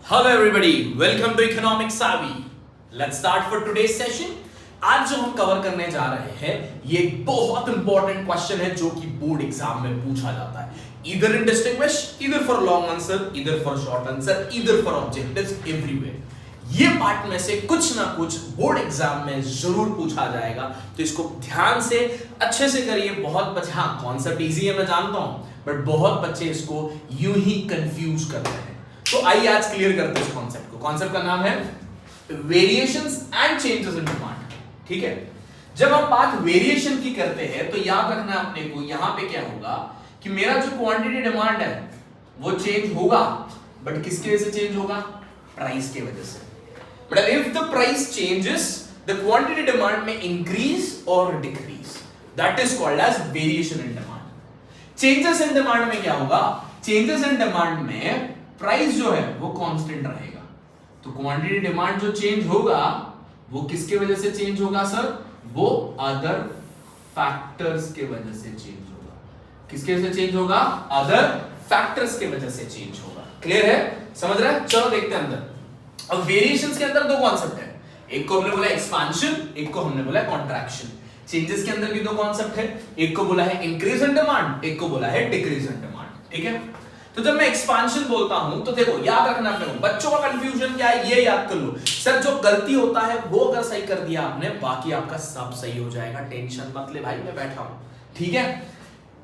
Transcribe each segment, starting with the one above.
Hello everybody, welcome to Economic Savvy. Let's start for today's session. आज जो हम cover करने जा रहे हैं ये एक बहुत इंपॉर्टेंट क्वेश्चन है जो कि बोर्ड एग्जाम में पूछा जाता है. Either in distinguished, either for long answer, either for short answer, either for objectives, everywhere. ये पार्ट में से कुछ ना कुछ बोर्ड एग्जाम में जरूर पूछा जाएगा, तो इसको ध्यान से अच्छे से करिए. बहुत बच्चे, हाँ कॉन्सेप्ट इजी है मैं जानता हूँ, बट बहुत बच्चे इसको यूं ही कंफ्यूज करते हैं. तो आइए आज क्लियर करते हैं इस कॉन्सेप्ट को. कॉन्सेप्ट का नाम है variations and changes in demand. ठीक है, जब हम बात वेरिएशन की करते हैं तो याद रखना अपने को यहां पे क्या होगा कि मेरा जो क्वांटिटी डिमांड है वो चेंज होगा, बट किसके वजह से चेंज होगा? प्राइस के वजह से. मतलब if the price changes the quantity demand में इंक्रीज और decrease, that is called as variation in demand. Changes in demand में क्या होगा? चेंजेस इन डिमांड में प्राइस जो है वो कांस्टेंट रहेगा, तो क्वांटिटी डिमांड जो चेंज होगा वो किसके वजह से चेंज होगा सर? वो अदर फैक्टर्स के वजह से चेंज होगा. किसके वजह से चेंज होगा? अदर फैक्टर्स के वजह से चेंज होगा. क्लियर है? समझ रहे हैं? चलो देखते हैं अंदर. अब वेरिएशंस के अंदर दो कॉन्सेप्ट है, एक को हमने बोला एक्सपांशन, एक को हमने बोला कॉन्ट्रैक्शन. चेंजेस के अंदर भी दो कॉन्सेप्ट है, एक को बोला है इंक्रीज इन डिमांड, एक को बोला है डिक्रीज इन डिमांड. ठीक है, तो जब मैं एक्सपांशन बोलता हूं तो देखो याद रखना अपने को, बच्चों का कंफ्यूजन क्या है ये याद कर लो. सर जो गलती होता है वो अगर सही कर दिया आपने, बाकी आपका सब सही हो जाएगा. टेंशन मत ले भाई, मैं बैठा हूं. ठीक है,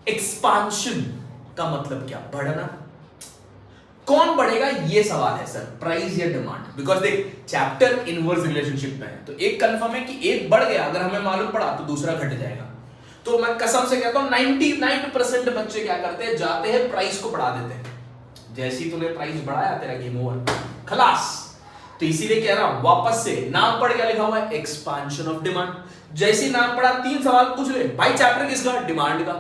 एक्सपांशन का मतलब क्या? बढ़ना. कौन बढ़ेगा ये सवाल है सर, प्राइस या डिमांड? बिकॉज देख चैप्टर इनवर्स रिलेशनशिप में है, तो एक कंफर्म है कि एक बढ़ गया, अगर हमें मालूम पड़ा तो दूसरा घट जाएगा. तो मैं कसम से कहता हूं 99% बच्चे क्या करते हैं, जाते हैं प्राइस को बढ़ा देते हैं. जैसे ही तूने प्राइस बढ़ाया तेरा गेम ओवर, खलास. तो इसीलिए कह रहा हूं वापस से, नाम पढ़ क्या लिखा हुआ है? Expansion of demand. जैसे ही नाम पढ़ा 3 सवाल पूछ ले भाई, चैप्टर किसका? डिमांड का.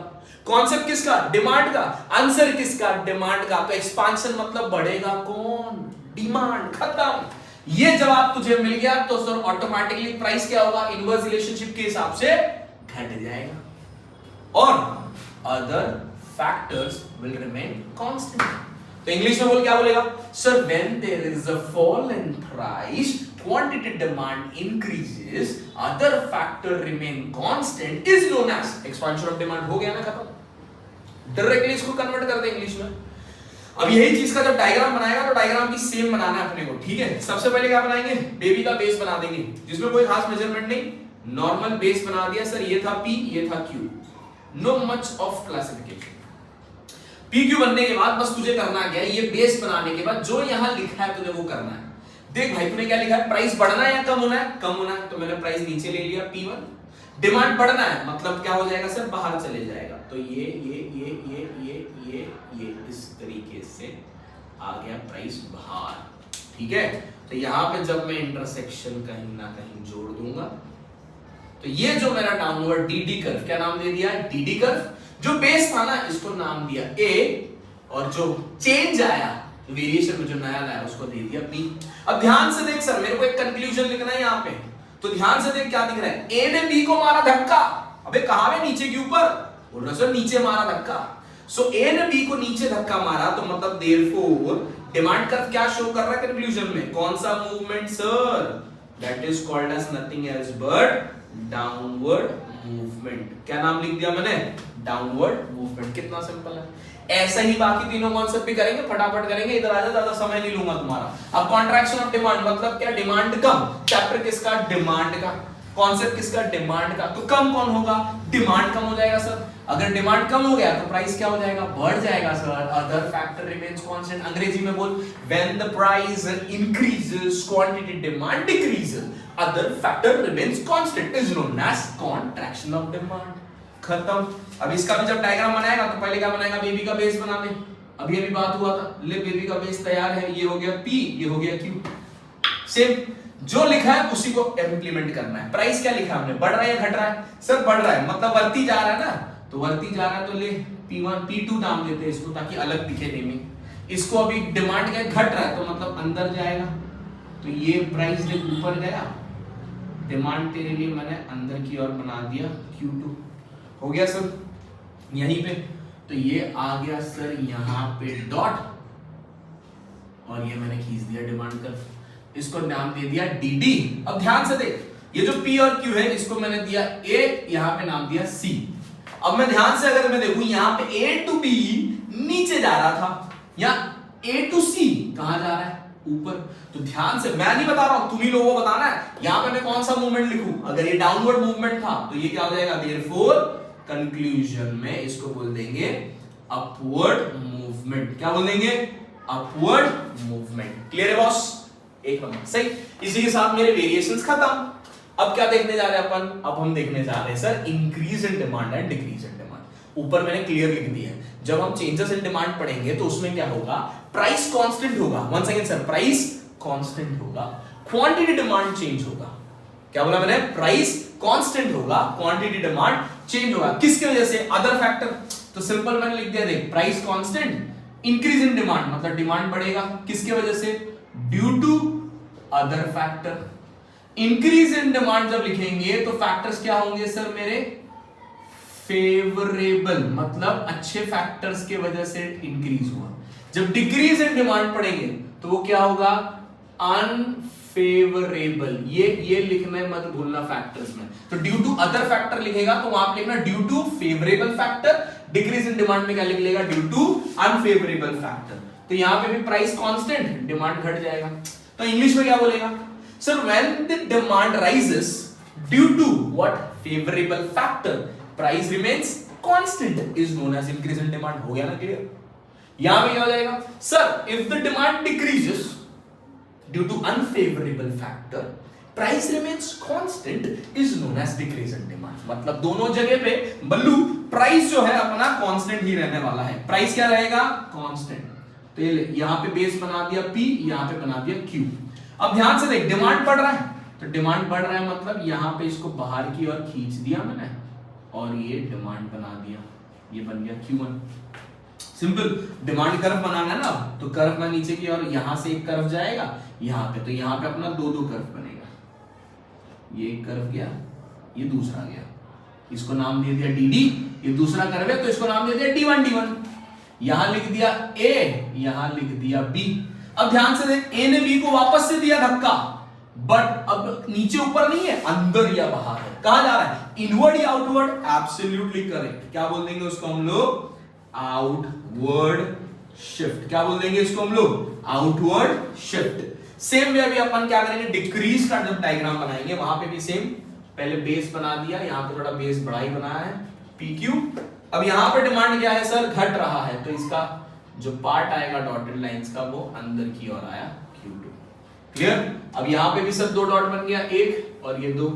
कॉन्सेप्ट किसका? डिमांड का. आंसर किसका? डिमांड का. तो एक्सपांशन मतलब बढ़ेगा कौन? डिमांड. खत्म. ये जवाब तुझे मिल गया तो सर ऑटोमेटिकली प्राइस क्या होगा? इनवर्स रिलेशनशिप के हिसाब से घट जाएगा और other factors will remain constant. तो इंग्लिश में बोल क्या बोलेगा sir? When there is a fall in price, quantity demand increases, other factor remain constant is known as expansion of demand. हो गया ना खत्म. डायरेक्टली इसको कन्वर्ट कर दे इंग्लिश में. अब यही चीज का जब डायग्राम बनाएगा तो डायग्राम भी सेम बनाना है अपने को. ठीक है, सबसे पहले क्या बनाएंगे? बेबी का बेस बना देंगे जिसमें कोई खास मेजरमेंट नहीं, नॉर्मल बेस बना दिया सर. ये था P, ये था Q. No much of classification. PQ बनने के बाद बस तुझे करना क्या है, ये बेस बनाने के बाद जो यहां लिखा है तुझे वो करना है. देख भाई तूने क्या लिखा है? प्राइस बढ़ना है या कम होना है? कम होना है, तो मैंने प्राइस नीचे ले लिया P1. डिमांड बढ़ना है मतलब क्या हो जाएगा सर? बाहर चले जाएगा. तो ये इस तरीके से आ गया प्राइस बाहर. ठीक है, तो यहां पे जब मैं इंटरसेक्शन कहीं ना कहीं जोड़ दूंगा तो ये जो मेरा डाउनवर्ड डीडी कर्व, क्या नाम दे दिया? DD curve. जो बेस था ना इसको नाम दिया A, और जो चेंज आया वेरिएशन में जो नया लाया उसको दे दिया B. अब ध्यान से देख सर, मेरे को एक कंक्लूजन लिखना है यहाँ पे, तो ध्यान से देख क्या दिख रहा है? A ने B को मारा धक्का. अबे कहां है? नीचे के ऊपर. बोल रहा सर नीचे मारा धक्का. सो A ने B को नीचे धक्का मारा, तो मतलब देयरफॉर डिमांड कर्व क्या शो कर रहा है कंक्लूजन में? कौन सा movement sir? That is called as nothing else but downward movement. क्या नाम लिख दिया मैंने? Downward movement. कितना सिंपल है. ऐसा ही बाकी तीनों कॉन्सेप्ट भी करेंगे, फटाफट करेंगे. इधर आजा, ज्यादा समय नहीं लूंगा तुम्हारा. अब कॉन्ट्रैक्शन ऑफ डिमांड मतलब क्या? डिमांड कम. चैप्टर किसका? डिमांड का. कॉन्सेप्ट किसका? डिमांड का. तो कम कौन होगा? डिमांड कम हो जाएगा सर. अगर डिमांड कम हो गया तो प्राइस क्या हो जाएगा? बढ़ जाएगा sir. Other factor remains constant. अंग्रेजी में बोल, when the price increases, quantity demand decreases, other factor remains constant is known as contraction of demand. खत्म. अब इसका भी जब डायग्राम बनाएगा तो पहले क्या बनाएगा? बेबी का बेस बना दे. अभी बात हुआ था, ले बेबी का बेस तैयार है. ये हो गया P, ये हो गया Q. सेम जो लिखा है उसी को इंप्लीमेंट करना है. प्राइस क्या लिखा हमने? बढ़ रहा है या घट रहा है? सर बढ़ रहा है, मतलब बढ़ती जा रहा है ना, तो बढ़ती जा रहा है तो ले P1 P2 नाम देते हैं इसको ताकि अलग दिखे नेमिंग. इसको अभी डिमांड क्या घट रहा है तो मतलब अंदर जाएगा, तो ये प्राइस जब ऊपर गया, डिमांड तेरे लिए मैंने अंदर की ओर बना दिया Q2. हो गया सर यहीं पे. तो ये आ गया सर यहाँ पे डॉट, और ये मैंने खींच दिया डिमांड कर्व, इसको नाम दे दिया डीडी। अब ध्यान से देख, ये जो पी और क्यू है इसको मैंने दिया ए, यहां पे नाम दिया सी। अब मैं ध्यान से अगर मैं देखूं यहां पे ए टू बी नीचे जा रहा था, या ए टू सी कहां जा रहा है, ऊपर। तो ध्यान से, मैं नहीं बता रहा हूं, तुम ही लोगों को बताना है। यहां पे मैं कौन सा मूवमेंट लिखूं, अगर ये डाउनवर्ड मूवमेंट था तो ये क्या हो जाएगा, देयरफॉर कंक्लूजन में इसको बोल देंगे अपवर्ड मूवमेंट। क्या बोल देंगे, अपवर्ड मूवमेंट। क्लियर है बॉस, एक नंबर सही। इसी के साथ मेरे वेरिएशंस खत्म। अब क्या देखने जा रहे हैं अपन, अब हम देखने जा रहे हैं sir increase in demand and decrease in demand. ऊपर मैंने क्लियर लिख दिया है, जब हम चेंजेस इन डिमांड पढ़ेंगे तो उसमें क्या होगा, प्राइस कांस्टेंट होगा। One second sir, price constant होगा, क्वांटिटी डिमांड चेंज होगा। क्या बोला मैंने, प्राइस कांस्टेंट होगा, क्वांटिटी डिमांड चेंज होगा। किसकी वजह से, अदर फैक्टर। तो सिंपल मैंने लिख दिया, देख price constant, increase in demand मतलब डिमांड बढ़ेगा, किसकी वजह से, due to other factor. Increase in demand जब लिखेंगे तो फैक्टर्स क्या होंगे सर मेरे, फेवरेबल मतलब अच्छे फैक्टर्स के वजह से इंक्रीज हुआ। जब डिक्रीज इन डिमांड पढ़ेंगे तो वो क्या होगा, अनफेवरेबल। ये लिखना मत भूलना फैक्टर्स में। तो ड्यू टू अदर फैक्टर लिखेगा तो वहां पे लिखना due to favourable factor, decrease in demand में क्या लिख लेगा, ड्यू टू अनफेवरेबल फैक्टर। तो यहां पे भी प्राइस कांस्टेंट, डिमांड घट जाएगा। तो इंग्लिश में क्या बोलेगा sir, when the demand rises due to what, favourable factor, price remains constant is known as increase in demand. हो गया ना क्लियर। यहां पे क्या हो जाएगा sir, if the demand decreases due to unfavourable factor, price remains constant is known as decrease in demand. मतलब दोनों जगह पे बल्लू प्राइस जो है अपना कांस्टेंट ही रहने वाला है। प्राइस क्या रहेगा, कांस्टेंट। तो यहां पे बेस बना दिया P, यहां पे बना दिया Q। अब ध्यान से देख, डिमांड बढ़ रहा है, तो डिमांड बढ़ रहा है मतलब यहां पे इसको बाहर की ओर खींच दिया मैंने और ये डिमांड बना दिया, ये बन गया Q1। सिंपल, डिमांड कर्व बनाना है ना, तो कर्व में नीचे की ओर यहां से एक कर्व जाएगा यहां पे, तो यहां पे अपना दो कर्व बनेगा। ये एक कर्व गया, ये दूसरा गया, इसको नाम दे दिया DD। ये दूसरा कर्व है तो इसको नाम दे दिया D1। यहां लिख दिया A, यहां लिख दिया B। अब ध्यान से देख, A ने B को वापस से दिया धक्का, बट अब नीचे ऊपर नहीं है, अंदर या बाहर है। कहां जा रहा है, इनवर्ड या आउटवर्ड, एब्सोल्युटली करेक्ट। क्या बोल देंगे उसको हम लोग, आउटवर्ड शिफ्ट। क्या बोल देंगे इसको हम लोग, आउटवर्ड शिफ्ट। सेम वे अभी अपन क्या करेंगे, डिक्रीज का जब डायग्राम बनाएंगे वहां पे भी सेम, पहले बेस बना दिया, यहां पे थोड़ा बेस बड़ा ही बनाया है PQ। अब यहां पे डिमांड क्या है सर, घट रहा है, तो इसका जो पार्ट आएगा डॉटेड लाइंस का वो अंदर की ओर आया Q2। क्लियर। अब यहां पे भी सब दो डॉट बन गया, एक और ये दो।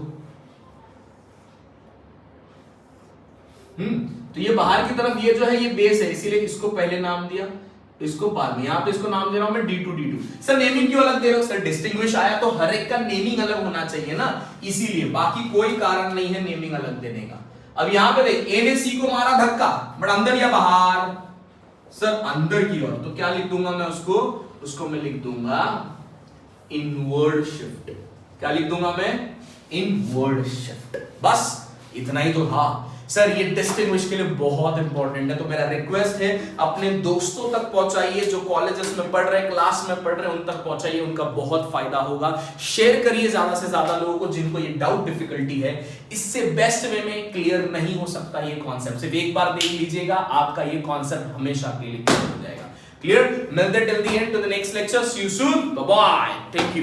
तो ये बाहर की तरफ ये जो है ये बेस है, इसीलिए इसको पहले नाम दिया, इसको बाद में। यहां पे इसको नाम दे रहा हूं मैं D2। सर नेमिंग क्यों अलग दे रहे हो सर, डिस्टिंग्विश आया तो हर एक का नेमिंग अलग होना चाहिए ना, इसीलिए, बाकी कोई कारण नहीं है नेमिंग अलग देने का। अब यहां पे देख, A ने C को मारा धक्का, बट अंदर या बाहर सर, अंदर की ओर। तो क्या लिख दूंगा मैं उसको मैं लिख दूंगा इनवर्ड शिफ्ट। क्या लिख दूंगा मैं, इनवर्ड शिफ्ट। बस इतना ही तो था सर, ये डिस्टिंग्विश के लिए बहुत इंपॉर्टेंट है। तो मेरा रिक्वेस्ट है अपने दोस्तों तक पहुंचाइए, जो कॉलेजेस में पढ़ रहे हैं, क्लास में पढ़ रहे हैं, उन तक पहुंचाइए, उनका बहुत फायदा होगा। शेयर करिए ज्यादा से ज्यादा लोगों को जिनको ये डाउट डिफिकल्टी है। इससे बेस्ट वे में क्लियर नहीं हो सकता ये कॉन्सेप्ट। सिर्फ एक बार देख लीजिएगा, आपका ये कॉन्सेप्ट हमेशा के लिए क्लियर हो जाएगा। क्लियर। मिलते till the end to the next lecture. See you soon, bye bye, thank you.